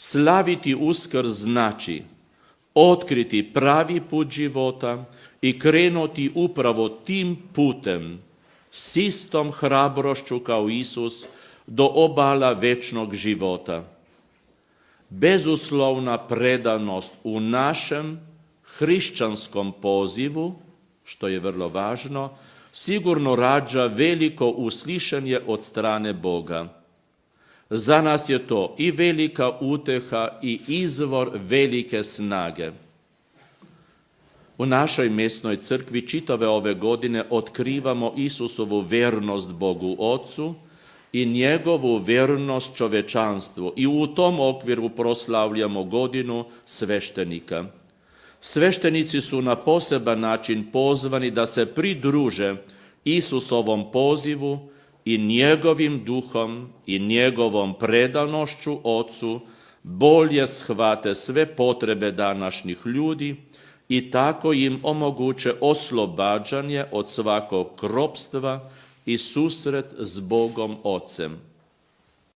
Slaviti Uskrs znači otkriti pravi put života i krenuti upravo tim putem, s istom hrabrošću kao Isus, do obala večnog života. Bezuslovna predanost u našem hrišćanskom pozivu, što je vrlo važno, sigurno rađa veliko uslišanje od strane Boga. Za nas je to i velika uteha i izvor velike snage. U našoj mjesnoj crkvi čitave ove godine otkrivamo Isusovu vernost Bogu Ocu i njegovu vernost čovečanstvu i u tom okviru proslavljamo godinu sveštenika. Sveštenici su na poseban način pozvani da se pridruže Isusovom pozivu i njegovim duhom i njegovom predanošću Ocu bolje shvate sve potrebe današnjih ljudi i tako im omoguće oslobađanje od svakog ropstva i susret s Bogom Ocem.